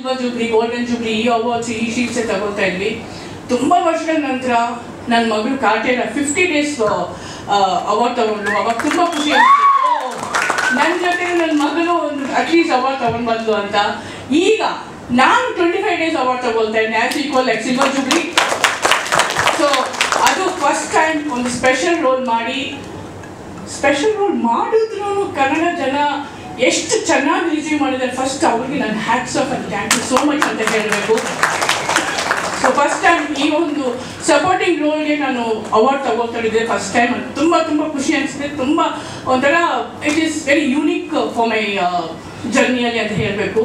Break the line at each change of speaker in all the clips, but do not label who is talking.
Silver jubilee, golden jubilee, ಈ awards, ಈ ಶೀಟ್ಸೇ ತಗೋತಾ ಇದ್ವಿ. ತುಂಬ ವರ್ಷಗಳ ನಂತರ ನನ್ನ ಮಗಳು ಕಾಟೇರ 50 days ಅವಾರ್ಡ್ ತಗೊಂಡು, ಅವಾಗ ತುಂಬ ಖುಷಿ ಆಗ್ತಿತ್ತು. ನನ್ನ ಜೊತೆ ನನ್ನ ಮಗಳು ಒಂದು ಅಟ್ಲೀಸ್ಟ್ ಅವಾರ್ಡ್ ತಗೊಂಡು ಬಂದು ಅಂತ. ಈಗ ನಾನು 25 days ಅವಾರ್ಡ್ ತಗೊಳ್ತಾ ಇದ್ದೀನಿ as equal like silver jubilee. So ಅದು ಫಸ್ಟ್ ಟೈಮ್ ಒಂದು ಸ್ಪೆಷಲ್ ರೋಲ್ ಮಾಡಿದ್ರು ಕನ್ನಡ ಜನ ಎಷ್ಟು ಚೆನ್ನಾಗಿ ರಿಸೀವ್ ಮಾಡಿದ್ದಾರೆ. ಫಸ್ಟ್ ಅವ್ರಿಗೆ ನಾನು hats off and thank you so much ಅಂತ ಹೇಳಬೇಕು. ಸೊ ಫಸ್ಟ್ ಟೈಮ್ ಈ ಒಂದು ಸಪೋರ್ಟಿಂಗ್ ರೋಲ್ಗೆ ನಾನು ಅವಾರ್ಡ್ ತಗೊಳ್ತಾಯಿದ್ದೆ ಫಸ್ಟ್ ಟೈಮ್. ತುಂಬ ತುಂಬ ಖುಷಿ ಅನಿಸಿದೆ. ತುಂಬ ಒಂಥರ it is very unique for my ಜರ್ನಿಯಲ್ಲಿ ಅಂತ ಹೇಳಬೇಕು.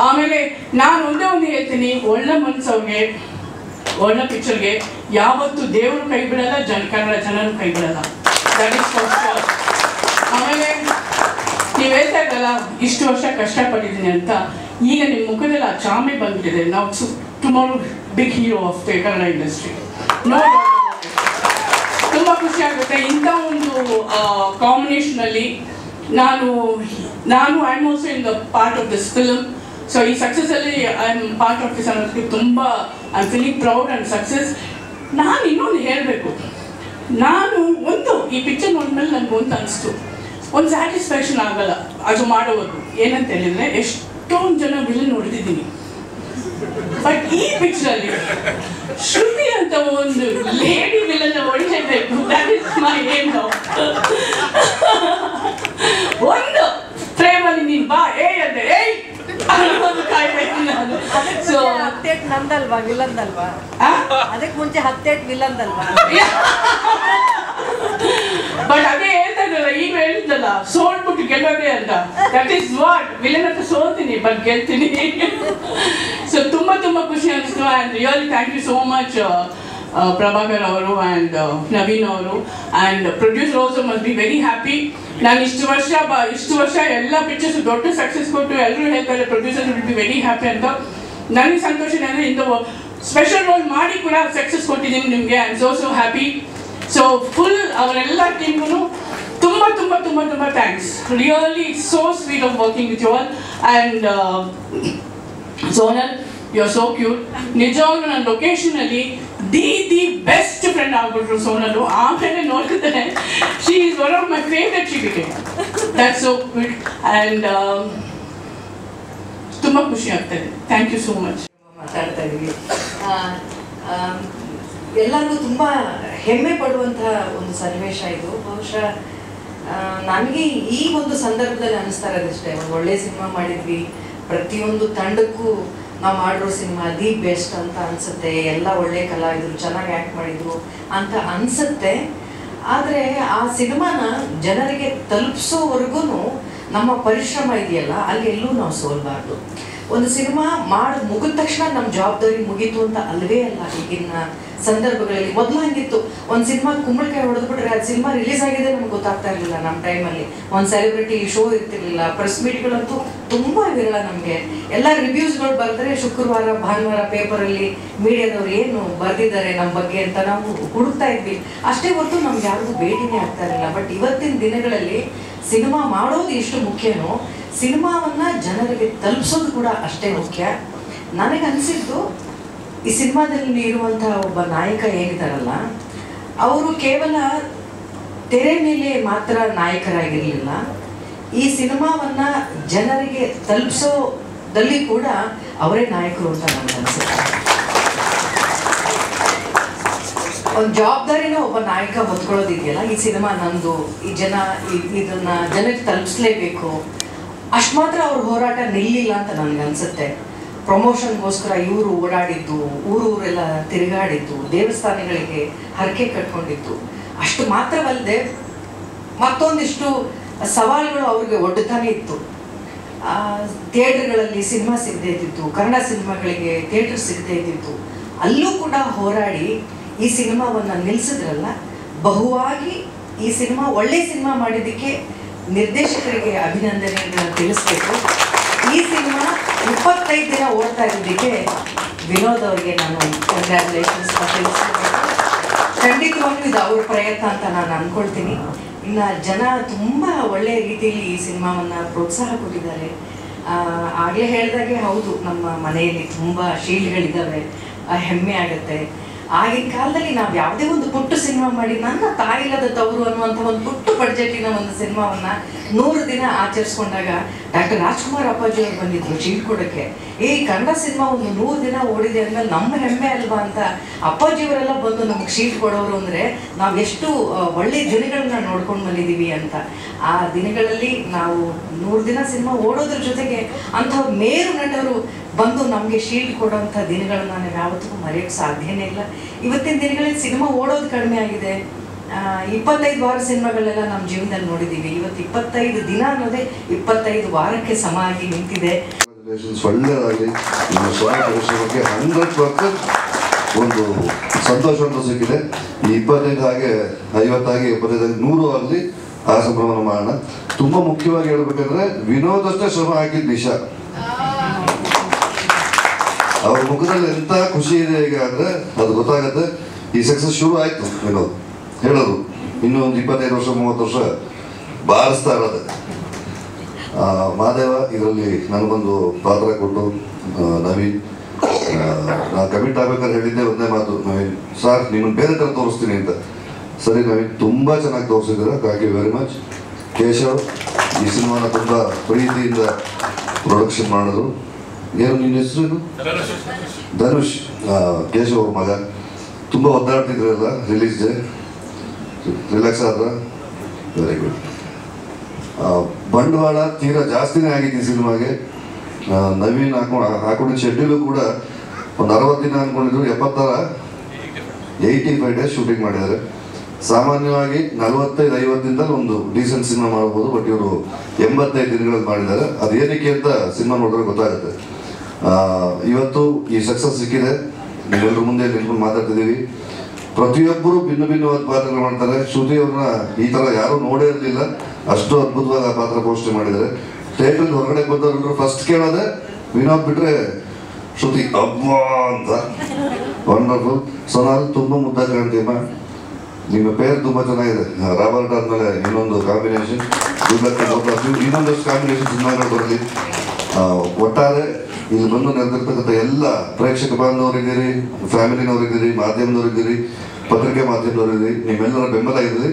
ಆಮೇಲೆ ನಾನು ಒಂದೇ ಒಂದು ಹೇಳ್ತೀನಿ, ಒಳ್ಳೆ ಮನಸ್ಸವ್ರಿಗೆ, ಒಳ್ಳೆ ಪಿಕ್ಚರ್ಗೆ ಯಾವತ್ತೂ ದೇವರು ಕೈ ಬಿಡಲ್ಲ, ಕನ್ನಡ ಜನರು ಕೈ ಬಿಡಲ್ಲ. That is first. ಆಮೇಲೆ ನೀವು ಹೇಳ್ತಾ ಇದ್ದಲ್ಲ ಇಷ್ಟು ವರ್ಷ ಕಷ್ಟಪಟ್ಟಿದ್ದೀನಿ ಅಂತ, ಈಗ ನಿಮ್ಮ ಮುಖದಲ್ಲಿ ಆ ಚಾಮೆ ಬಂದ್ಬಿಟ್ಟಿದೆ. ನಾವು tomorrow big hero of the Kannada industry. No, ತುಂಬ ಖುಷಿ ಆಗುತ್ತೆ. ಇಂಥ ಒಂದು ಕಾಂಬಿನೇಷನಲ್ಲಿ ನಾನು I am also in the part of this film. So ಈ ಸಕ್ಸಸ್ಸಲ್ಲಿ I am part of this ಅನ್ನೋದಕ್ಕೆ ತುಂಬ I am feeling proud and success. ನಾನು ಇನ್ನೊಂದು ಹೇಳಬೇಕು, ನಾನು ಈ ಪಿಕ್ಚರ್ ನೋಡಿದ್ಮೇಲೆ ನನಗೆ ಒಂದು ಅನಿಸ್ತು, ಒಂದು ಸ್ಯಾಟಿಸ್ಫ್ಯಾಕ್ಷನ್ ಆಗಲ್ಲ ಅದು ಮಾಡೋದು. ಏನಂತ ಹೇಳಿದರೆ ಎಷ್ಟೊಂದು ಜನ ವಿಲನ್ ನೋಡಿದ್ದೀನಿ, ಬಟ್ ಈ ಪಿಕ್ಚರಲ್ಲಿ ಶ್ರುತಿ ಅಂತ ಒಂದು ಲೇಡಿ ವಿಲನ್ ಹೊಡಿಲೇಬೇಕು. That is my aim now. ಒಂದು ಫ್ರೇಮಲ್ಲಿ ನೀನು ಬಾ ಅಂತ ಕಾಯ್ಬೇಕು ನಾನು. ಸೊ
ನಂದಲ್ವಾ ವಿಲನ್ದಲ್ವಾ? ಅದಕ್ಕೆ ಮುಂಚೆ 10 ವಿಲನ್ದಲ್ವಾ?
ಬಟ್ ಅದೇ ಹೇಳ್ತಾ ಇದ್ದಲ್ಲ, ಈಗ ಹೇಳಿದ್ದಲ್ಲ ಸೋಲ್ಬಿಟ್ಟು ಗೆಲ್ಲೋದೇ ಅಂತ. ದಟ್ ಈಸ್ ವಾಟ್ ವಿಲನ್ ಅಂತ ಸೋಲ್ತೀನಿ ಬಟ್ ಗೆಲ್ತೀನಿ. ಸೊ ತುಂಬ ತುಂಬ ಖುಷಿ ಅನಿಸ್ತು. And really thank you so much Prabhakar ಅವರು ಆ್ಯಂಡ್ ನವೀನ್ ಅವರು. And producer also must be very happy. ನಾನು ಇಷ್ಟು ವರ್ಷ ಎಲ್ಲ ಪಿಕ್ಚರ್ಸ್ ದೊಡ್ಡ ಸಕ್ಸಸ್ ಕೊಟ್ಟು ಎಲ್ಲರೂ ಹೇಳ್ತಾರೆ producer will be very happy ಅಂತ. ನನಗೆ ಸಂತೋಷ ಅಂದರೆ ಇಂಥ ಸ್ಪೆಷಲ್ ರೋಲ್ ಮಾಡಿ ಕೂಡ ಸಕ್ಸಸ್ ಕೊಟ್ಟಿದ್ದೀನಿ ನಿಮಗೆ. I am so happy. So full ಅವರೆಲ್ಲ ಟೀಮ್ಗೂ ತುಂಬ ತುಂಬ ತುಂಬ ತುಂಬ thanks. Really it's so sweet of working with you all. And Sonal, you are so cute. ನಿಜವಾಗ್ಲೂ ನನ್ನ ಲೊಕೇಶನಲ್ಲಿ ದಿ ಬೆಸ್ಟ್ ಫ್ರೆಂಡ್ ಆಗ್ಬಿಟ್ರು ಸೋನಲು. ಆಮೇಲೆ ನೋಡಿದ್ರೆ she is one of my favourite. She became that's so cute. And ತುಂಬ ಖುಷಿ ಆಗ್ತಾಯಿದೆ. Thank you so much.
ಮಾತಾಡ್ತಾ ಇದ್ದೀವಿ, ಎಲ್ಲರಿಗೂ ತುಂಬ ಹೆಮ್ಮೆ ಪಡುವಂತಹ ಒಂದು ಸನ್ನಿವೇಶ ಇದು. ಬಹುಶಃ ನನಗೆ ಈ ಒಂದು ಸಂದರ್ಭದಲ್ಲಿ ಅನ್ನಿಸ್ತಾ ಇರೋದಷ್ಟೇ, ಒಂದು ಒಳ್ಳೆ ಸಿನಿಮಾ ಮಾಡಿದ್ವಿ, ಪ್ರತಿಯೊಂದು ತಂಡಕ್ಕೂ ನಾವು ಮಾಡಿರೋ ಸಿನಿಮಾ ದಿ ಬೆಸ್ಟ್ ಅಂತ ಅನಿಸುತ್ತೆ. ಎಲ್ಲ ಒಳ್ಳೆ ಕಲಾವಿದರು ಚೆನ್ನಾಗಿ ಆ್ಯಕ್ಟ್ ಮಾಡಿದ್ರು ಅಂತ ಅನಿಸುತ್ತೆ. ಆದರೆ ಆ ಸಿನಿಮಾನ ಜನರಿಗೆ ತಲುಪಿಸೋವರೆಗೂ ನಮ್ಮ ಪರಿಶ್ರಮ ಇದೆಯಲ್ಲ, ಅಲ್ಲಿ ಎಲ್ಲೂ ನಾವು ಸೋಲ್ಬಾರ್ದು. ಒಂದು ಸಿನಿಮಾ ಮಾಡಿ ಮುಗಿದ ತಕ್ಷಣ ನಮ್ಮ ಜವಾಬ್ದಾರಿ ಮುಗೀತು ಅಂತ ಅಲ್ವೇ ಅಲ್ಲ. ಈಗಿನ ಸಂದರ್ಭಗಳಲ್ಲಿ ಮೊದಲು ಹಂಗಿತ್ತು, ಒಂದು ಸಿನಿಮಾ ಕುಂಬಳಕಾಯಿ ಹೊಡೆದ್ಬಿಟ್ರೆ ಅದು ಸಿನಿಮಾ ರಿಲೀಸ್ ಆಗಿದೆ ನಮ್ಗೆ ಗೊತ್ತಾಗ್ತಾ ಇರಲಿಲ್ಲ. ನಮ್ಮ ಟೈಮಲ್ಲಿ ಒಂದು ಸೆಲೆಬ್ರಿಟಿ ಶೋ ಇರ್ತಿರ್ಲಿಲ್ಲ, ಪ್ರೆಸ್ ಮೀಟ್ಗಳಂತೂ ತುಂಬ ವಿರಳ. ನಮಗೆ ಎಲ್ಲ ರಿವ್ಯೂಸ್ಗಳು ಬರೆದ್ರೆ ಶುಕ್ರವಾರ ಭಾನುವಾರ ಪೇಪರಲ್ಲಿ ಮೀಡಿಯಾದವ್ರು ಏನು ಬರೆದಿದ್ದಾರೆ ನಮ್ಮ ಬಗ್ಗೆ ಅಂತ ನಾವು ಹುಡುಕ್ತಾ ಇದ್ವಿ. ಅಷ್ಟೇ ಹೊರತು ನಮ್ಗೆ ಯಾರಿಗೂ ಭೇಟಿನೇ ಆಗ್ತಾ ಇರಲಿಲ್ಲ. ಬಟ್ ಇವತ್ತಿನ ದಿನಗಳಲ್ಲಿ ಸಿನಿಮಾ ಮಾಡೋದು ಎಷ್ಟು ಮುಖ್ಯನೋ ಸಿನಿಮಾವನ್ನು ಜನರಿಗೆ ತಲುಪಿಸೋದು ಕೂಡ ಅಷ್ಟೇ ಮುಖ್ಯ. ನನಗನ್ಸಿದ್ದು ಈ ಸಿನಿಮಾದಲ್ಲಿ ಇರುವಂಥ ಒಬ್ಬ ನಾಯಕ ಏನಿದ್ದಾರಲ್ಲ, ಅವರು ಕೇವಲ ತೆರೆ ಮೇಲೆ ಮಾತ್ರ ನಾಯಕರಾಗಿರಲಿಲ್ಲ, ಈ ಸಿನಿಮಾವನ್ನು ಜನರಿಗೆ ತಲುಪಿಸೋದಲ್ಲಿ ಕೂಡ ಅವರೇ ನಾಯಕರು ಅಂತ ನನಗನ್ಸುತ್ತೆ. ಒಂದು ಜವಾಬ್ದಾರಿನ ಒಬ್ಬ ನಾಯಕ ಹೊತ್ಕೊಳ್ಳೋದಿದೆಯಲ್ಲ, ಈ ಸಿನಿಮಾ ನಂದು, ಈ ಇದನ್ನ ಜನಕ್ಕೆ ತಲುಪಿಸ್ಲೇಬೇಕು, ಅಷ್ಟು ಮಾತ್ರ ಅವ್ರ ಹೋರಾಟ ನಿಲ್ಲಿಲ್ಲ ಅಂತ ನನಗನ್ಸುತ್ತೆ. ಪ್ರಮೋಷನ್ಗೋಸ್ಕರ ಇವರು ಓಡಾಡಿದ್ದು, ಊರೆಲ್ಲ ತಿರುಗಾಡಿದ್ದು, ದೇವಸ್ಥಾನಗಳಿಗೆ ಹರಕೆ ಕಟ್ಕೊಂಡಿದ್ದು ಅಷ್ಟು ಮಾತ್ರವಲ್ಲದೆ ಮತ್ತೊಂದಿಷ್ಟು ಸವಾಲುಗಳು ಅವ್ರಿಗೆ ಒಡ್ಡುತ್ತಾನೆ ಇತ್ತು. ಥಿಯೇಟರ್ಗಳಲ್ಲಿ ಸಿನಿಮಾ ಸಿಗದೇ ಇದ್ದಿತ್ತು, ಕನ್ನಡ ಸಿನಿಮಾಗಳಿಗೆ ಥಿಯೇಟರ್ ಸಿಗದೇ ಇದ್ದಿತ್ತು, ಅಲ್ಲೂ ಕೂಡ ಹೋರಾಡಿ ಈ ಸಿನಿಮಾವನ್ನು ನಿಲ್ಲಿಸಿದ್ರಲ್ಲ, ಬಹುವಾಗಿ ಈ ಸಿನಿಮಾ ಒಳ್ಳೆ ಸಿನಿಮಾ ಮಾಡಿದ್ದಕ್ಕೆ ನಿರ್ದೇಶಕರಿಗೆ ಅಭಿನಂದನೆಯನ್ನು ತಿಳಿಸ್ಬೇಕು. ಈ ಸಿನಿಮಾ 25 ದಿನ ಓಡ್ತಾ ಇರೋದಕ್ಕೆ ವಿನೋದ್ ಅವರಿಗೆ ನಾನು ಕಂಗ್ರ್ಯಾಚುಲೇಷನ್ಸ್ ತಿಳಿಸ್ಬೇಕು. ಖಂಡಿತವಾಗ್ಲೂ ಇದು ಅವ್ರ ಪ್ರಯತ್ನ ಅಂತ ನಾನು ಅಂದ್ಕೊಳ್ತೀನಿ. ಇನ್ನು ಜನ ತುಂಬ ಒಳ್ಳೆಯ ರೀತಿಯಲ್ಲಿ ಈ ಸಿನಿಮಾವನ್ನು ಪ್ರೋತ್ಸಾಹ ಕೊಟ್ಟಿದ್ದಾರೆ. ಆಗಲೇ ಹೇಳಿದಾಗೆ ಹೌದು, ನಮ್ಮ ಮನೆಯಲ್ಲಿ ತುಂಬ ಶೀಲ್ಗಳಿದ್ದಾವೆ, ಹೆಮ್ಮೆ ಆಗುತ್ತೆ. ಆಗಿನ ಕಾಲದಲ್ಲಿ ನಾವು ಯಾವುದೇ ಒಂದು ಪುಟ್ಟ ಸಿನಿಮಾ ಮಾಡಿ ನನ್ನ ತಾಯಿಲ್ಲದ ತವರು ಅನ್ನುವಂಥ ಒಂದು ಪುಟ್ಟ ಬಡ್ಜೆಟಿನ ಒಂದು ಸಿನಿಮಾವನ್ನು 100 ದಿನ ಆಚರಿಸ್ಕೊಂಡಾಗ ಡಾಕ್ಟರ್ ರಾಜ್ಕುಮಾರ್ ಅಪ್ಪಾಜಿ ಅವರು ಬಂದಿದ್ರು ಶೀಲ್ಡ್ ಕೊಡೋಕ್ಕೆ. ಈ ಕನ್ನಡ ಸಿನಿಮಾ ಒಂದು 100 ದಿನ ಓಡಿದೆ ಅಂದಮೇಲೆ ನಮ್ಮ ಹೆಮ್ಮೆ ಅಲ್ವಾ ಅಂತ ಅಪ್ಪಾಜಿಯವರೆಲ್ಲ ಬಂದು ನಮಗೆ ಶೀಲ್ಡ್ ಕೊಡೋರು ಅಂದರೆ ನಾವು ಎಷ್ಟು ಒಳ್ಳೆಯ ದಿನಗಳನ್ನ ನೋಡ್ಕೊಂಡು ಬಂದಿದ್ದೀವಿ ಅಂತ. ಆ ದಿನಗಳಲ್ಲಿ ನಾವು 100 ದಿನ ಸಿನಿಮಾ ಓಡೋದ್ರ ಜೊತೆಗೆ ಅಂಥ ಮೇರು ನಟರು ಬಂದು ನಮಗೆ ಶೀಲ್ಡ್ ಕೊಡೋಂಥ ದಿನಗಳನ್ನ ನಾವು ಯಾವತ್ತಿಗೂ ಮರೆಯೋಕ್ಕೆ ಸಾಧ್ಯನೇ ಇಲ್ಲ. ಇವತ್ತಿನ ದಿನಗಳಲ್ಲಿ ಸಿನಿಮಾ ಓಡೋದು ಕಡಿಮೆ ಆಗಿದೆ. 25 ವಾರ ಸಿನಿಮಾಗಳೆಲ್ಲ ನಮ್ಮ ಜೀವನದಲ್ಲಿ ನೋಡಿದ್ದೀವಿ. ಇವತ್ತು 25 ದಿನ ಅನ್ನೋದೇ 25 ವಾರಕ್ಕೆ ಸಮ ಆಗಿ ನಿಂತಿದೆ.
ಒಳ್ಳೆಯದಾಗಲಿ. ನಿಮ್ಮ ಸ್ವಂತ ಪರಿಶ್ರಮಕ್ಕೆ 100% ಒಂದು ಸಂತೋಷ ಅಂತ ಸಿಕ್ಕಿದೆ. ಈ 25 ಹಾಗೆ 50 ಆಗಿ 25 ಆಗಿ 100 ಆಗಲಿ ಆ ಸಂಭ್ರಮನ ಮಾಡೋಣ. ತುಂಬ ಮುಖ್ಯವಾಗಿ ಹೇಳ್ಬೇಕಂದ್ರೆ ವಿನೋದಷ್ಟೇ ಶ್ರಮ ಹಾಕಿದ್ದು ನಿಶಾ. ಅವ್ರ ಮುಖದಲ್ಲಿ ಎಂತ ಖುಷಿ ಇದೆ ಈಗ ಅಂದ್ರೆ ಅದು ಗೊತ್ತಾಗುತ್ತೆ. ಈ ಸಕ್ಸಸ್ ಶುರು ಆಯ್ತು ವಿನೋದ್ ಹೇಳೋದು. ಇನ್ನೂ ಒಂದು 25 ವರ್ಷ 30 ವರ್ಷ ಬಾರಿಸ್ತಾ ಇರೋದು. ಮಾದೇವ ಇದರಲ್ಲಿ ನನಗೊಂದು ಪಾತ್ರ ಕೊಟ್ಟು ನವೀನ್ ನಾನು ಕಮಿಟ್ ಆಗ್ಬೇಕಾದ್ರೆ ಹೇಳಿದ್ದೆ ಒಂದೇ ಮಾತು, ನವೀನ್ ಸರ್ ನಿಮ್ಮನ್ನು ಬೇರೆ ಥರ ತೋರಿಸ್ತೀನಿ ಅಂತ. ಸರಿ ನವೀನ್, ತುಂಬ ಚೆನ್ನಾಗಿ ತೋರಿಸಿದ್ದೀರ, thank you very much. Keshav ಈ ಸಿನಿಮಾನ ತುಂಬ ಪ್ರೀತಿಯಿಂದ ಪ್ರೊಡಕ್ಷನ್ ಮಾಡಿದ್ರು. ಏನು ನಿನ್ನ ಹೆಸರು? ಧನುಷ್. ಕೇಶವ್ ಅವ್ರ ಮಗ. ತುಂಬ ಒದ್ದಾಡ್ತಿದ್ರಲ್ಲ ರಿಲೀಸ್ ಡೇ, ರಿಲ್ಯಾಕ್ಸ್ ಆದ್ರ? Very good. ಬಂಡವಾಳ ತೀರಾ ಜಾಸ್ತಿನೇ ಆಗಿತ್ತು ಈ ಸಿನಿಮಾಗೆ. ನವೀನ್ ಹಾಕೊಂಡಿದ್ದ ಶೆಡ್ಯೂಲು ಕೂಡ ಒಂದು 60 ದಿನ ಅಂದ್ಕೊಂಡಿದ್ರು, 85 ಡೇಸ್ ಶೂಟಿಂಗ್ ಮಾಡಿದ್ದಾರೆ. ಸಾಮಾನ್ಯವಾಗಿ 45-50 ದಿನದಲ್ಲಿ ಒಂದು ಡೀಸೆಂಟ್ ಸಿನಿಮಾ ಮಾಡ್ಬೋದು, ಬಟ್ ಇವರು 85 ದಿನಗಳಲ್ಲಿ ಮಾಡಿದ್ದಾರೆ. ಅದೇನಕ್ಕೆ ಅಂತ ಸಿನಿಮಾ ನೋಡಿದ್ರೆ ಗೊತ್ತಾಗುತ್ತೆ. ಇವತ್ತು ಈ ಸಕ್ಸಸ್ ಸಿಕ್ಕಿದೆ, ನೀವೆಲ್ಲರ ಮುಂದೆ ನಿಂತ್ಕೊಂಡು ಮಾತಾಡ್ತಿದ್ದೀವಿ. ಪ್ರತಿಯೊಬ್ಬರು ಭಿನ್ನ ಭಿನ್ನವಾದ ಪಾತ್ರಗಳು ಮಾಡ್ತಾರೆ. ಶ್ರುತಿ ಅವ್ರನ್ನ ಈ ಥರ ಯಾರೂ ನೋಡೇ ಇರಲಿಲ್ಲ, ಅಷ್ಟು ಅದ್ಭುತವಾಗಿ ಆ ಪಾತ್ರ ಪೋಸ್ಟ್ ಮಾಡಿದ್ದಾರೆ. ಥಿಯೇಟರ್ ಹೊರಗಡೆ ಬಂದವರೆಲ್ಲರೂ ಫಸ್ಟ್ ಕೇಳೋದೆ ವಿನೋದ್ ಬಿಟ್ರೆ ಶ್ರುತಿ ಅಬ್ಬಾ ಅಂತ. ವಂಡರ್ಫುಲ್. ಸೊನಾಲ್ ತುಂಬ ಮುದ್ದಾಗಿ ಕಾಣ್ತೀಯಮ್ಮ, ನಿಮ್ಮ ಪೇರ್ ತುಂಬ ಚೆನ್ನಾಗಿದೆ. ರಾಬರ್ಟ್ ಆದ್ಮೇಲೆ ಇನ್ನೊಂದು ಕಾಂಬಿನೇಷನ್, ಇನ್ನೊಂದಷ್ಟು ಕಾಂಬಿನೇಷನ್ ಸಿನಿಮಾಗಳು ಬರಲಿ. ಒಟ್ಟಾರೆ ಇಲ್ಲಿ ಬಂದು ನೆರೆದಿರ್ತಕ್ಕಂಥ ಎಲ್ಲ ಪ್ರೇಕ್ಷಕ ಬಾಂಧವರಿದ್ದೀರಿ, ಫ್ಯಾಮಿಲಿನವರಿದ್ದೀರಿ, ಮಾಧ್ಯಮದವರಿದ್ದೀರಿ, ಪತ್ರಿಕೆ ಮಾಧ್ಯಮದವರಿದ್ದೀರಿ, ನಿಮ್ಮೆಲ್ಲರ ಬೆಂಬಲ ಇದ್ದೀರಿ.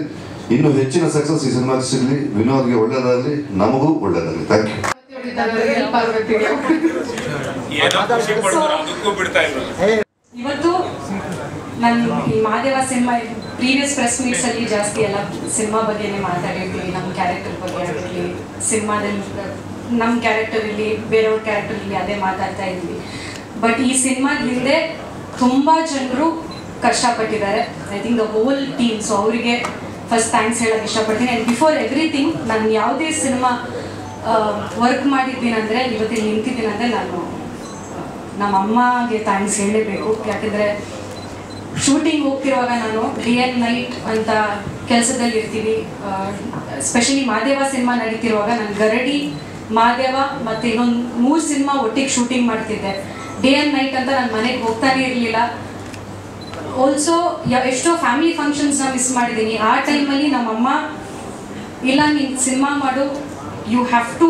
ಇನ್ನು ಹೆಚ್ಚಿನ ಸಕ್ಸಸ್ ಈ ಸಿನಿಮಾಗೆ ಸಿಗಲಿ. ವಿನೋದ್ಗೆ ಒಳ್ಳೇದಾಗಲಿ, ನಮಗೂ ಒಳ್ಳೇದಾಗಲಿ. Thank you.
ಇವತ್ತು ನಾನು ಈ Madeva cinema previous press meets ಅಲ್ಲಿ ಜಾಸ್ತಿ ಎಲ್ಲ ಸಿನಿಮಾ ಬಗ್ಗೆನೇ ಮಾತಾಡಿರ್ತೀವಿ. ನಮ್ಮ ಕ್ಯಾರೆಕ್ಟರ್ ಬಗ್ಗೆ ಆಗಿರಲಿ, ಸಿನಿಮಾದಲ್ಲಿ ನಮ್ಮ ಕ್ಯಾರೆಕ್ಟರ್ ಇಲ್ಲಿ, ಬೇರೆಯವ್ರ ಕ್ಯಾರೆಕ್ಟರ್ ಇಲ್ಲಿ ಅದೇ ಮಾತಾಡ್ತಾ ಇದ್ವಿ. ಬಟ್ ಈ ಸಿನಿಮಾದ ಹಿಂದೆ ತುಂಬ ಜನರು ಕಷ್ಟಪಟ್ಟಿದ್ದಾರೆ. I think the whole team. So ಅವರಿಗೆ ಫಸ್ಟ್ ಥ್ಯಾಂಕ್ಸ್ ಹೇಳೋಕ್ಕೆ ಇಷ್ಟಪಡ್ತೀನಿ. ಆ್ಯಂಡ್ ಬಿಫೋರ್ ಎವ್ರಿಥಿಂಗ್, ನಾನು ಯಾವುದೇ ಸಿನಿಮಾ ವರ್ಕ್ ಮಾಡಿದ್ದೀನಂದರೆ, ಇವತ್ತಿಲ್ಲಿ ನಿಂತಿದ್ದೀನಂದರೆ ನಾನು ನಮ್ಮ ಅಮ್ಮಗೆ ಥ್ಯಾಂಕ್ಸ್ ಹೇಳಲೇಬೇಕು. ಯಾಕೆಂದರೆ ಶೂಟಿಂಗ್ ಹೋಗ್ತಿರುವಾಗ ನಾನು ಡೇ ಆ್ಯಂಡ್ ನೈಟ್ ಅಂತ ಕೆಲಸದಲ್ಲಿ ಇರ್ತೀವಿ. ಸ್ಪೆಷಲಿ ಮಾದೇವ ಸಿನಿಮಾ ನಡೀತಿರುವಾಗ ನಾನು ಗರಡಿ, ಮಾದೇವ ಮತ್ತು ಇನ್ನೊಂದು 3 ಸಿನಿಮಾ ಒಟ್ಟಿಗೆ ಶೂಟಿಂಗ್ ಮಾಡ್ತಿದ್ದೆ. ಡೇ ಆ್ಯಂಡ್ ನೈಟ್ ಅಂತ ನಾನು ಮನೆಗೆ ಹೋಗ್ತಾನೆ ಇರಲಿಲ್ಲ. ಆಲ್ಸೋ ಎಷ್ಟೋ ಫ್ಯಾಮಿಲಿ ಫಂಕ್ಷನ್ಸ್ನ ಮಿಸ್ ಮಾಡಿದ್ದೀನಿ. ಆ ಟೈಮಲ್ಲಿ ನಮ್ಮಮ್ಮ ಇಲ್ಲ ನೀನು ಸಿನಿಮಾ ಮಾಡು, you have to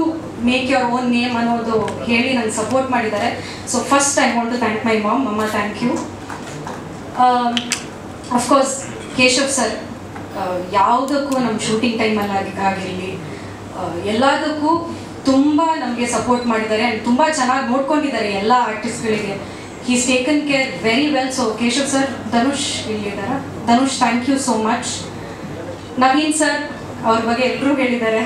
make your own name ಅನ್ನೋದು ಹೇಳಿ ನಂಗೆ ಸಪೋರ್ಟ್ ಮಾಡಿದ್ದಾರೆ. So first I want to thank my mom. ಮಮ್ಮ thank you. Of course Keshav sir ಯಾವುದಕ್ಕೂ ನಮ್ಮ ಶೂಟಿಂಗ್ ಟೈಮಲ್ಲಿ ಆಗಿರಲಿ ಎಲ್ಲದಕ್ಕೂ ತುಂಬ ನಮಗೆ ಸಪೋರ್ಟ್ ಮಾಡಿದ್ದಾರೆ ಆ್ಯಂಡ್ ತುಂಬ ಚೆನ್ನಾಗಿ ನೋಡ್ಕೊಂಡಿದ್ದಾರೆ ಎಲ್ಲ ಆರ್ಟಿಸ್ಟ್ಗಳಿಗೆ. He's taken care very well. So Keshav sir, Dhanush ಇಲ್ಲಿದ್ದಾರೆ. Dhanush, thank you so much. Naveen sir, ಅವ್ರ ಬಗ್ಗೆ ಎಲ್ಲರೂ ಹೇಳಿದ್ದಾರೆ.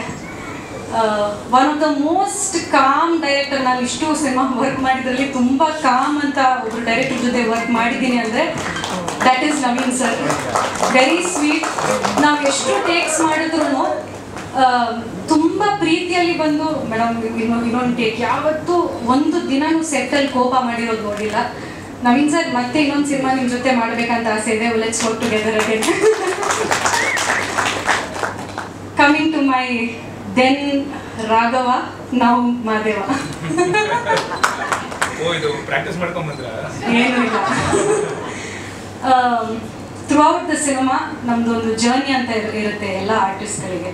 One of the most calm director. ನಾನು ಇಷ್ಟು ಸಿನಿಮಾ ವರ್ಕ್ ಮಾಡಿದ್ರಲ್ಲಿ ತುಂಬ ಕಾಮ್ ಅಂತ ಒಬ್ಬರು ಡೈರೆಕ್ಟರ್ ಜೊತೆ ವರ್ಕ್ ಮಾಡಿದ್ದೀನಿ ಅಂದರೆ that is Naveen sir. Very sweet. ನಾವು ಎಷ್ಟು ಟೇಕ್ಸ್ ಮಾಡಿದ್ರು ತುಂಬ ಪ್ರೀತಿಯಲ್ಲಿ ಬಂದು ಮೇಡಮ್ ಇನ್ನೊಂದು ಟೇಕ್, ಯಾವತ್ತೂ ಒಂದು ದಿನನೂ ಸೆಟ್ಟಲ್ಲಿ ಕೋಪ ಮಾಡಿರೋದು ನೋಡಿಲ್ಲ. ನವೀನ್ ಸರ್, ಮತ್ತೆ ಇನ್ನೊಂದು ಸಿನಿಮಾ ನಿಮ್ಮ ಜೊತೆ ಮಾಡಬೇಕಂತ ಆಸೆ ಇದೆ. Let's work together again. Coming to my then Raghava, ನಾವು ಮಾದೇವ. ಏನೂ ಇಲ್ಲ. ಥ್ರೂ ಔಟ್ ದ ಸಿನಿಮಾ ನಮ್ದು ಒಂದು ಜರ್ನಿ ಅಂತ ಇರುತ್ತೆ ಎಲ್ಲ ಆರ್ಟಿಸ್ಟ್ಗಳಿಗೆ.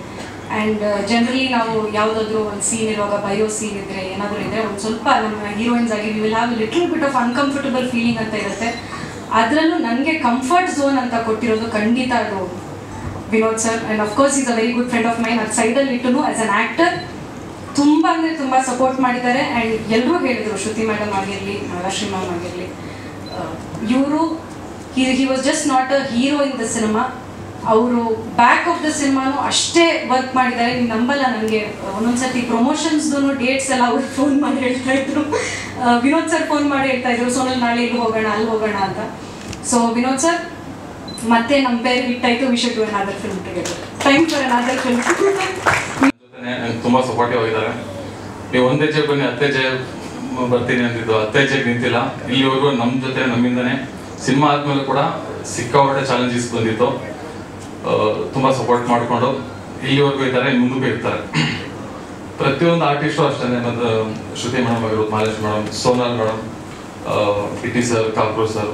ಆ್ಯಂಡ್ ಜನರಲಿ ನಾವು ಯಾವುದಾದ್ರೂ ಒಂದು ಸೀನ್ ಇರುವಾಗ ಬಯೋ ಸೀನ್ ಇದ್ದರೆ ಏನಾದರೂ ಇದ್ದರೆ ಒಂದು ಸ್ವಲ್ಪ ನಮ್ಮ ಹೀರೋಯಿನ್ಸ್ ಆಗಿ we will have little bit of uncomfortable feeling ಅಂತ ಇರುತ್ತೆ. ಅದರಲ್ಲೂ ನನಗೆ ಕಂಫರ್ಟ್ ಝೋನ್ ಅಂತ ಕೊಟ್ಟಿರೋದು ಖಂಡಿತ ಅದು Vinod sir. And of course is a very good friend of main. ಅದು ಸೈಡಲ್ಲಿ ಇಟ್ಟು ಆ್ಯಸ್ ಅನ್ ಆ್ಯಕ್ಟರ್ ತುಂಬ ಅಂದರೆ ತುಂಬ ಸಪೋರ್ಟ್ ಮಾಡಿದ್ದಾರೆ. ಆ್ಯಂಡ್ ಎಲ್ಲರೂ ಹೇಳಿದರು, ಶ್ರುತಿ ಮೇಡಮ್ ಆಗಿರಲಿ, ನಾಗಶ್ರೀ ಮ್ಯಾಮ್ ಆಗಿರಲಿ, ಇವರು he was just not a hero in the cinema, ಅವರು ಬ್ಯಾಕ್ ಆಫ್ ದ ಸಿನಿಮಾನು ಅಷ್ಟೇ ವರ್ಕ್ ಮಾಡಿದ್ದಾರೆ. ನೀವು ನಂಬಲ್ಲ, ನನಗೆ ಒಂದೊಂದ್ಸತಿ ಪ್ರಮೋಷನ್ಸ್ದು ಡೇಟ್ಸ್ ಎಲ್ಲ ಅವ್ರು ಫೋನ್ ಮಾಡಿ ಹೇಳ್ತಾ ಇದ್ರು, ವಿನೋದ್ ಸರ್ ಫೋನ್ ಮಾಡಿ ಹೇಳ್ತಾ ಇದ್ರು, ಸೋನಲ್ ನಾಳೆ ಇಲ್ಲಿ ಹೋಗೋಣ ಅಲ್ಲಿ ಹೋಗೋಣ ಅಂತ. ಸೊ ವಿನೋದ್ ಸರ್ ಮತ್ತೆ ನಮ್ಮ ಪೇರ್ ಹಿಟ್ಟಾಯಿತು, we should do another film together. Time for another film.
ತುಂಬ ಸಪೋರ್ಟಿವ್ ಆಗಿದ್ದಾರೆ. ನೀವು ಒಂದೇ ಹೆಜ್ಜೆ ಬನ್ನಿ, 10 ಹೆಜ್ಜೆ ಬರ್ತೀನಿ ಅಂತಿದ್ದು, 10 ಹೆಜ್ಜೆಗೆ ನಿಂತಿಲ್ಲ. ಇಲ್ಲಿವರೆಗೂ ನಮ್ಮ ಜೊತೆ ನಮ್ಮಿಂದನೇ ಸಿನಿಮಾ ಆದ್ಮೇಲೆ ಕೂಡ ಸಿಕ್ಕಾಪಟ್ಟೆ ಚಾಲೆಂಜಸ್ ಬಂದಿತ್ತು. ತುಂಬ ಸಪೋರ್ಟ್ ಮಾಡಿಕೊಂಡು ಇಲ್ಲಿವರೆಗೂ ಇದ್ದಾರೆ, ಮುಂದಕ್ಕೂ ಇರ್ತಾರೆ. ಪ್ರತಿಯೊಂದು ಆರ್ಟಿಸ್ಟು ಅಷ್ಟೇ, ಮತ್ತು ಶ್ರುತಿ ಮೇಡಮ್ ಆಗಿರ್ಬೋದು, Mahalesh madam, Sonal madam, PT sir, cockroach sir,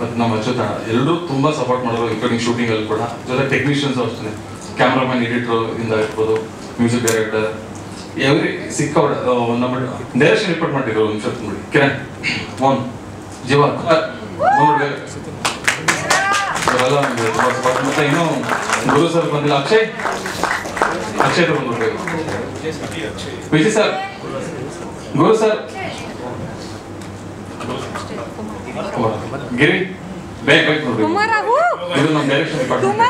ಮತ್ತು ನಮ್ಮ ಅಚ್ಯುತ ಎಲ್ಲರೂ ತುಂಬ ಸಪೋರ್ಟ್ ಮಾಡೋರು, ಇನ್ಕ್ಲೂಡಿಂಗ್ ಶೂಟಿಂಗಲ್ಲಿ ಕೂಡ. ಜೊತೆ ಟೆಕ್ನಿಷಿಯನ್ಸು ಅಷ್ಟೇ, ಕ್ಯಾಮ್ರಾಮನ್, ಎಡಿಟರ್ ಇಂದ ಇರ್ಬೋದು, ಮ್ಯೂಸಿಕ್ ಡೈರೆಕ್ಟರ್, ಎವ್ರಿ ಸಿಕ್ಕಾಪಟ್ಟೆ. ನಮ್ಮ ಡೈರೆಕ್ಷನ್ ರಿಪೋರ್ಟ್ ಮಾಡಿದ್ರು ಒಂದು ನಿಮಿಷ ನೋಡಿ, ಕಿರಣ್, ಮೋಹನ್, ಜೀವ, ಅವರೆಲ್ಲ ನಮಗೆ ತುಂಬ ಸಪೋರ್ಟ್. ಮತ್ತು ಇನ್ನೂ ಗುರು ಸರ್ ಬಂದಿಲ್ಲ, ಅಕ್ಷಯ್ ಬಂದ್ಬಿಡ್ಬೇಕು, ವಿಜಯ್ ಸರ್, ಗುರು ಸರ್, ಗಿರಿ, ಬೇಗ ನೋಡ್ಬೇಕು. ಇದು ನಮ್ಮ ಡೈರೆಕ್ಷನ್ ಡಿಪಾರ್ಟ್ಮೆಂಟ್.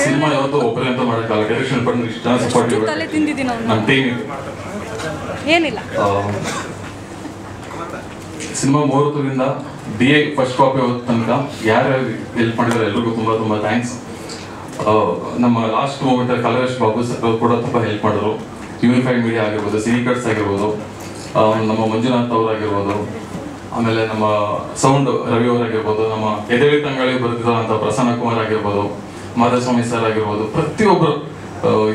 ಸಿನಿಮಾ ಯಾವತ್ತೂ ಒಬ್ಬರೇ ಅಂತ ಮಾಡೋಕ್ಕಾಗಲ್ಲ, ಡೈರೆಕ್ಷನ್ ಡಿಪಾರ್ಟ್ಮೆಂಟ್ ಇಷ್ಟ ಸಪೋರ್ಟ್ ಇರಬೇಕು. ನಮ್ಮ ಟೀಮ್ ಏನಿಲ್ಲ. ಸಿನಿಮಾ 30ರಿಂದ DA ಫಸ್ಟ್ ಕಾಪಿ ಹೋದ ತನಕ ಯಾರ್ಯಾರು ಹೆಲ್ಪ್ ಮಾಡಿದ್ದಾರೆ ಎಲ್ರಿಗೂ ತುಂಬ ತುಂಬ ಥ್ಯಾಂಕ್ಸ್. ನಮ್ಮ ಲಾಸ್ಟ್ ಮೂಮೆಂಟ್ ಕಲರೇಶ್ ಬಾಬು ಸರ್ ಕೂಡ ತುಂಬ ಹೆಲ್ಪ್ ಮಾಡಿದ್ರು. ಯೂನಿಫೈಡ್ ಮೀಡಿಯಾ ಆಗಿರ್ಬೋದು, ಸಿನಿಕಟ್ಸ್ ಆಗಿರ್ಬೋದು, ನಮ್ಮ ಮಂಜುನಾಥ್ ಅವರಾಗಿರ್ಬೋದು, ಆಮೇಲೆ ನಮ್ಮ ಸೌಂಡ್ ರವಿ ಅವರಾಗಿರ್ಬೋದು, ನಮ್ಮ ಎದೆಳಿ ತಂಗಾಳಿ ಬರೆದಿರೋಂಥ ಪ್ರಸನ್ನ ಕುಮಾರ್ ಆಗಿರ್ಬೋದು, ಮಾಧಸ್ವಾಮಿ ಸರ್ ಆಗಿರ್ಬೋದು, ಪ್ರತಿಯೊಬ್ಬರು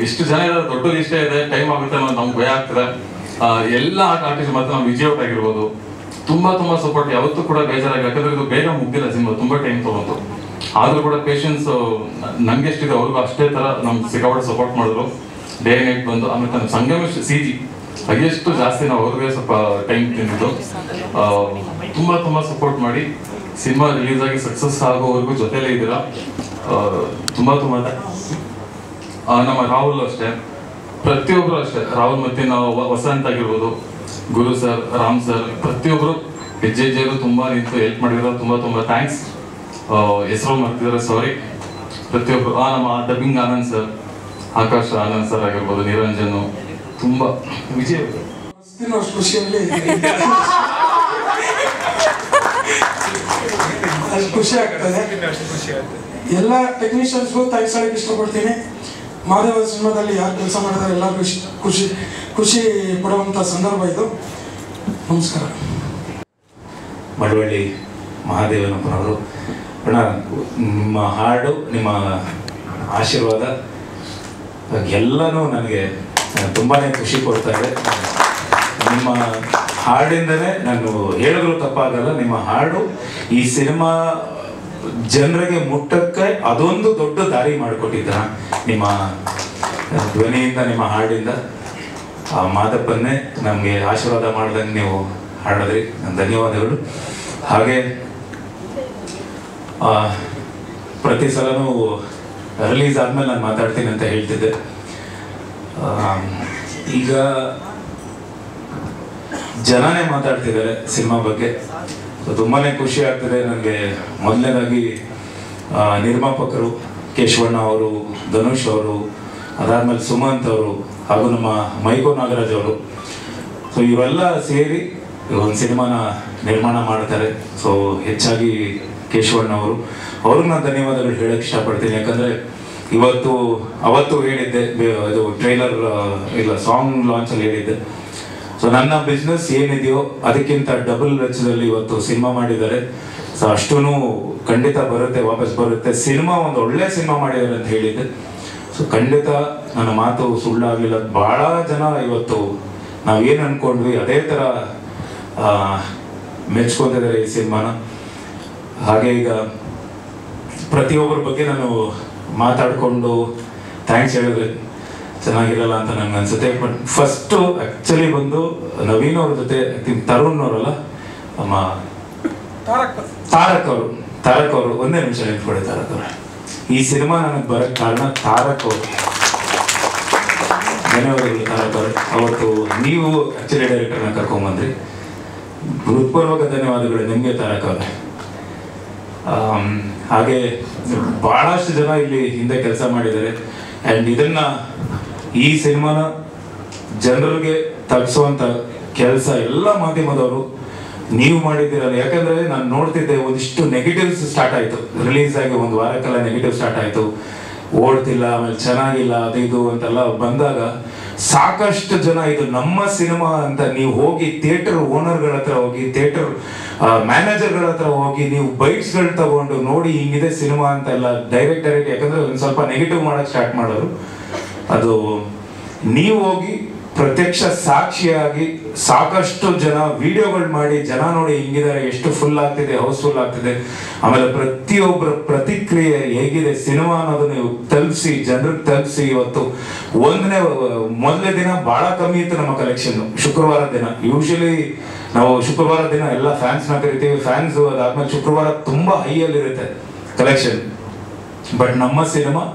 ಇಷ್ಟು ಜನ ಇದ್ದಾರೆ. ದೊಡ್ಡ ಇಷ್ಟೇ ಇದೆ, ಟೈಮ್ ಆಗುತ್ತೆ ಅನ್ನೋದು ನಮ್ಗೆ ಭಯ ಆಗ್ತದೆ. ಎಲ್ಲ ಆರ್ಟಿಸ್ಟ್ ಮತ್ತು ನಮ್ಮ ವಿಜಯ್ ಔಟ್ ಆಗಿರ್ಬೋದು, ತುಂಬ ಸಪೋರ್ಟ್. ಯಾವತ್ತೂ ಕೂಡ ಬೇಜಾರಾಗಿ, ಯಾಕಂದ್ರೆ ಇದು ಬೇಗ ಮುಗ್ದಿಲ್ಲ ಸಿನಿಮಾ, ತುಂಬ ಟೈಮ್ ತೊಗೊಂತು. ಆದರೂ ಕೂಡ ಪೇಷನ್ಸ್ ನಂಗೆ ಎಷ್ಟಿದೆ ಅವ್ರಿಗೂ ಅಷ್ಟೇ ಥರ ನಮ್ಗೆ ಸಿಕ್ಕಾಪಟ್ಟೆ ಸಪೋರ್ಟ್ ಮಾಡಿದ್ರು, ಡೇ ನೈಟ್ ಬಂದು. ಆಮೇಲೆ ನಮ್ಮ ಸಂಗಮೇಶ್ CG ಹಾಗೆಷ್ಟು ಜಾಸ್ತಿ ನಾವು ಅವ್ರಿಗೆ ಸ್ವಲ್ಪ ಟೈಮ್ ತಿಂದಿದ್ದು, ತುಂಬ ಸಪೋರ್ಟ್ ಮಾಡಿ ಸಿನಿಮಾ ರಿಲೀಸ್ ಆಗಿ ಸಕ್ಸಸ್ ಆಗೋವರೆಗೂ ಜೊತೆಲೇ ಇದ್ದೀರಾ. ತುಂಬ ನಮ್ಮ ರಾಹುಲ್ ಅಷ್ಟೇ, ಪ್ರತಿಯೊಬ್ಬರು ಅಷ್ಟೇ, ರಾಹುಲ್ ಮತ್ತೆ ನಾವು ವಸಂತ್ ಆಗಿರ್ಬೋದು, ಗುರು ಸರ್, ರಾಮ್ ಸರ್, ಪ್ರತಿಯೊಬ್ಬರು ಹೆಜ್ಜೆರು ತುಂಬ ನಿಂತು ಹೆಲ್ಪ್ ಮಾಡಿರೋ ತುಂಬ ಥ್ಯಾಂಕ್ಸ್. ಹೆಸರು ಮಾಡ್ತಿದ್ದಾರೆ, ಸಾರಿ. ಪ್ರತಿಯೊಬ್ಬರು ನಮ್ಮ dubbing Anand sir, Akash Anand sir ಆಗಿರ್ಬೋದು, ನಿರಂಜನು, ತುಂಬ ವಿಜಯ್
ಅಷ್ಟು ಖುಷಿಯಲ್ಲಿ ಅಷ್ಟು ಖುಷಿ ಆಗ್ತದೆ. ಎಲ್ಲ ಟೆಕ್ನಿಷಿಯನ್ಸ್ಗೂ ಥ್ಯಾಂಕ್ಸ್ ಹೇಳಕ್ಕೆ ಇಷ್ಟಪಡ್ತೀನಿ. ಮಾದೇವ ಸಿನಿಮಾದಲ್ಲಿ ಯಾರು ಕೆಲಸ ಮಾಡಿದ್ದಾರೆ ಎಲ್ಲರಿಗೂ ಖುಷಿ ಪಡುವಂಥ ಸಂದರ್ಭ ಇದು. ನಮಸ್ಕಾರ.
ಮಳವಳ್ಳಿ ಮಹಾದೇವನಪ್ಪನವರು, ಅಣ್ಣ ನಿಮ್ಮ ಹಾಡು, ನಿಮ್ಮ ಆಶೀರ್ವಾದ ಎಲ್ಲನೂ ನನಗೆ ತುಂಬಾ ಖುಷಿ ಕೊಡ್ತಾ ಇದೆ. ನಿಮ್ಮ ಹಾಡಿಂದನೇ ನಾನು ಹೇಳಿದ್ರು ತಪ್ಪಾಗಲ್ಲ, ನಿಮ್ಮ ಹಾಡು ಈ ಸಿನಿಮಾ ಜನರಿಗೆ ಮುಟ್ಟಕ್ಕೆ ಅದೊಂದು ದೊಡ್ಡ ದಾರಿ ಮಾಡಿಕೊಟ್ಟಿದ್ದ ನಿಮ್ಮ ಧ್ವನಿಯಿಂದ, ನಿಮ್ಮ ಹಾಡಿಂದ. ಆ ಮಾದಪ್ಪನ್ನೇ ನಮಗೆ ಆಶೀರ್ವಾದ ಮಾಡ್ದಂಗೆ ನೀವು ಹಾಡಿದ್ರಿ, ಧನ್ಯವಾದಗಳು. ಹಾಗೆ ಪ್ರತಿ ಸಲನೂ ರಿಲೀಸ್ ಆದಮೇಲೆ ನಾನು ಮಾತಾಡ್ತೀನಿ ಅಂತ ಹೇಳ್ತಿದ್ದೆ. ಈಗ ಜನನೇ ಮಾತಾಡ್ತಿದ್ದಾರೆ ಸಿನಿಮಾ ಬಗ್ಗೆ, ತುಂಬಾ ಖುಷಿ ಆಗ್ತದೆ ನನಗೆ. ಮೊದಲನೇದಾಗಿ ನಿರ್ಮಾಪಕರು ಕೇಶವಣ್ಣ ಅವರು, ಧನುಷ್ ಅವರು, ಅದಾದ್ಮೇಲೆ ಸುಮಂತ್ ಅವರು ಹಾಗೂ ನಮ್ಮ ಮೈಕೋ ನಾಗರಾಜ್ ಅವರು. ಸೊ ಇವರೆಲ್ಲ ಸೇರಿ ಒಂದು ಸಿನಿಮಾನ ನಿರ್ಮಾಣ ಮಾಡ್ತಾರೆ. ಸೊ ಹೆಚ್ಚಾಗಿ ಕೇಶವಣ್ಣ ಅವ್ರಿಗೆ ನಾನು ಧನ್ಯವಾದಗಳು ಹೇಳಕ್ಕೆ ಇಷ್ಟಪಡ್ತೀನಿ. ಯಾಕಂದರೆ ಅವತ್ತು ಹೇಳಿದ್ದೆ, ಇದು ಟ್ರೈಲರ್ ಇಲ್ಲ ಸಾಂಗ್ ಲಾಂಚಲ್ಲಿ ಹೇಳಿದ್ದೆ. ಸೊ ನನ್ನ ಬಿಸ್ನೆಸ್ ಏನಿದೆಯೋ ಅದಕ್ಕಿಂತ ಡಬಲ್ ವೆಚ್ಚದಲ್ಲಿ ಇವತ್ತು ಸಿನಿಮಾ ಮಾಡಿದ್ದಾರೆ. ಸೊ ಅಷ್ಟೂ ಖಂಡಿತ ಬರುತ್ತೆ, ವಾಪಸ್ ಬರುತ್ತೆ. ಸಿನಿಮಾ ಒಂದು ಒಳ್ಳೆ ಸಿನಿಮಾ ಮಾಡಿದ್ದಾರೆ ಅಂತ ಹೇಳಿದ್ದೆ. ಸೊ ಖಂಡಿತ ನನ್ನ ಮಾತು ಸುಳ್ಳಾಗಲಿಲ್ಲ. ಭಾಳ ಜನ ಇವತ್ತು ನಾವೇನು ಅಂದ್ಕೊಂಡ್ವಿ ಅದೇ ಥರ ಮೆಚ್ಕೊತಿದ್ದಾರೆ ಈ ಸಿನಿಮಾನ. ಹಾಗೆ ಈಗ ಪ್ರತಿಯೊಬ್ಬರ ಬಗ್ಗೆ ನಾನು ಮಾತಾಡಿಕೊಂಡು ಥ್ಯಾಂಕ್ಸ್ ಹೇಳಿದ್ರೆ ಚೆನ್ನಾಗಿರಲ್ಲ ಅಂತ ನನಗೆ ಅನ್ಸುತ್ತೆ. ಬಟ್ ಫಸ್ಟು ಆ್ಯಕ್ಚುಲಿ ಬಂದು ನವೀನ್ ಅವ್ರ ಜೊತೆ ತರುಣ್ ಅವರಲ್ಲ ನಮ್ಮ ತಾರಕ್ ಅವರು ಒಂದೇ ನಿಮಿಷ ನೆನ್ಕೊಡಿ. ತಾರಕ್ ಅವರು ಈ ಸಿನಿಮಾ ನನಗೆ ಬರೋಕ್ಕೆ ಕಾರಣ ತಾರಕ್ ಅವರು. ಧನ್ಯವಾದಗಳು ತಾರಕ್ ಅವರು. ಅವತ್ತು ನೀವು ಆ್ಯಕ್ಚುಲಿ ಡೈರೆಕ್ಟರ್ನ ಕರ್ಕೊಂಬಂದ್ರಿ. ಹೃತ್ಪೂರ್ವಕ ಧನ್ಯವಾದಗಳು ನಿಮಗೆ ತಾರಕ್ ಅವರೇ. ಹಾಗೆ ಬಹಳಷ್ಟು ಜನ ಇಲ್ಲಿ ಹಿಂದೆ ಕೆಲಸ ಮಾಡಿದ್ದಾರೆ. ಆ್ಯಂಡ್ ಇದನ್ನ ಈ ಸಿನಿಮಾನ ಜನರಿಗೆ ತಲುಪಿಸುವಂಥ ಕೆಲಸ ಎಲ್ಲ ಮಾಧ್ಯಮದವರು ನೀವು ಮಾಡಿದ್ದೀರಲ್ಲ. ಯಾಕಂದ್ರೆ ನಾನು ನೋಡ್ತಿದ್ದೆ ಒಂದಿಷ್ಟು ನೆಗೆಟಿವ್ಸ್ ಸ್ಟಾರ್ಟ್ ಆಯಿತು. ರಿಲೀಸ್ ಆಗಿ ಒಂದು ವಾರಕ್ಕೆಲ್ಲ ನೆಗೆಟಿವ್ ಸ್ಟಾರ್ಟ್ ಆಯಿತು. ಓಡ್ತಿಲ್ಲ, ಆಮೇಲೆ ಚೆನ್ನಾಗಿಲ್ಲ, ಅದು ಇದು ಅಂತೆಲ್ಲ ಬಂದಾಗ ಸಾಕಷ್ಟು ಜನ ಇದು ನಮ್ಮ ಸಿನಿಮಾ ಅಂತ ನೀವು ಹೋಗಿ ಥಿಯೇಟರ್ ಓನರ್ಗಳ ಹತ್ರ ಹೋಗಿ, ಥಿಯೇಟರ್ ಮ್ಯಾನೇಜರ್ಗಳ ಹತ್ರ ಹೋಗಿ ನೀವು ಬೈಟ್ಸ್ಗಳು ತಗೊಂಡು ನೋಡಿ ಹಿಂಗಿದೆ ಸಿನಿಮಾ ಅಂತೆಲ್ಲ ಡೈರೆಕ್ಟ್ ಯಾಕಂದ್ರೆ ಒಂದು ಸ್ವಲ್ಪ ನೆಗೆಟಿವ್ ಮಾಡಕ್ಕೆ ಸ್ಟಾರ್ಟ್ ಮಾಡೋರು. ಅದು ನೀವು ಹೋಗಿ ಪ್ರತ್ಯಕ್ಷ ಸಾಕ್ಷಿಯಾಗಿ ಸಾಕಷ್ಟು ಜನ ವಿಡಿಯೋಗಳು ಮಾಡಿ ಜನ ನೋಡಿ ಹಿಂಗಿದ್ದಾರೆ, ಎಷ್ಟು ಫುಲ್ ಆಗ್ತಿದೆ, ಹೌಸ್ಫುಲ್ ಆಗ್ತಿದೆ, ಆಮೇಲೆ ಪ್ರತಿಯೊಬ್ಬರ ಪ್ರತಿಕ್ರಿಯೆ ಹೇಗಿದೆ ಸಿನಿಮಾ ಅನ್ನೋದು ನೀವು ತಲುಪಿಸಿ ಜನರಿಗೆ ತಲುಪಿಸಿ. ಇವತ್ತು ಮೊದಲನೇ ದಿನ ಬಹಳ ಕಮ್ಮಿ ಇತ್ತು ನಮ್ಮ ಕಲೆಕ್ಷನ್. ಶುಕ್ರವಾರ ದಿನ ಯೂಶಲಿ ನಾವು ಶುಕ್ರವಾರ ದಿನ ಎಲ್ಲ ಫ್ಯಾನ್ಸ್ನ ಕರಿತೀವಿ. ಫ್ಯಾನ್ಸ್ ಅದಾದ್ಮೇಲೆ ಶುಕ್ರವಾರ ತುಂಬಾ ಹೈಯಲ್ಲಿರುತ್ತೆ ಕಲೆಕ್ಷನ್. ಬಟ್ ನಮ್ಮ ಸಿನಿಮಾ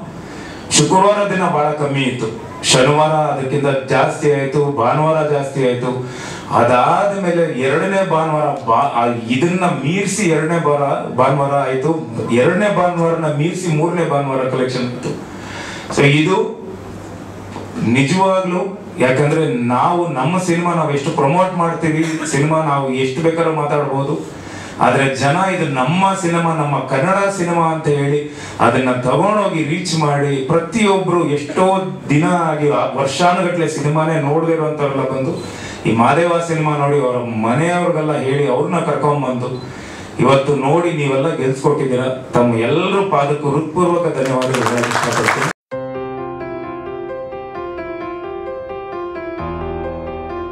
ಶುಕ್ರವಾರ ದಿನ ಬಹಳ ಕಮ್ಮಿ ಇತ್ತು. ಶನಿವಾರ ಅದಕ್ಕಿಂತ ಜಾಸ್ತಿ ಆಯ್ತು, ಭಾನುವಾರ ಜಾಸ್ತಿ ಆಯ್ತು. ಅದಾದ್ಮೇಲೆ ಎರಡನೇ ಭಾನುವಾರ ಇದನ್ನ ಮೀರಿಸಿ ಎರಡನೇ ಭಾನುವಾರ ಆಯ್ತು. ಎರಡನೇ ಭಾನುವಾರನ ಮೀರಿಸಿ ಮೂರನೇ ಭಾನುವಾರ ಕಲೆಕ್ಷನ್ ಇತ್ತು. ಸೊ ಇದು ನಿಜವಾಗ್ಲೂ ಯಾಕಂದ್ರೆ ನಾವು ನಮ್ಮ ಸಿನಿಮಾ ನಾವು ಎಷ್ಟು ಪ್ರಮೋಟ್ ಮಾಡ್ತೀವಿ, ಸಿನಿಮಾ ನಾವು ಎಷ್ಟು ಬೇಕಾದ್ರೂ ಮಾತಾಡ್ಬೋದು, ಆದ್ರೆ ಜನ ಇದು ನಮ್ಮ ಸಿನಿಮಾ, ನಮ್ಮ ಕನ್ನಡ ಸಿನಿಮಾ ಅಂತ ಹೇಳಿ ಅದನ್ನ ತಗೊಂಡೋಗಿ ರೀಚ್ ಮಾಡಿ ಪ್ರತಿಯೊಬ್ರು ಎಷ್ಟೋ ದಿನ ಆಗಿ ವರ್ಷಾನುಗಟ್ಲೆ ಸಿನಿಮಾನೇ ನೋಡದಿರುವಂತವ್ರೆಲ್ಲ ಬಂದು ಈ ಮಾದೇವ ಸಿನಿಮಾ ನೋಡಿ ಅವರ ಮನೆಯವ್ರಿಗೆಲ್ಲ ಹೇಳಿ ಅವ್ರನ್ನ ಕರ್ಕೊಂಡ್ಬಂದು ಇವತ್ತು ನೋಡಿ ನೀವೆಲ್ಲ ಗೆಲ್ಸ್ಕೊಟ್ಟಿದ್ದೀರಾ. ತಮ್ಮ ಎಲ್ಲರೂ ಪಾದಕ್ಕೂ ಹೃತ್ಪೂರ್ವಕ ಧನ್ಯವಾದಗಳು ಇಷ್ಟಪಡ್ತೀನಿ.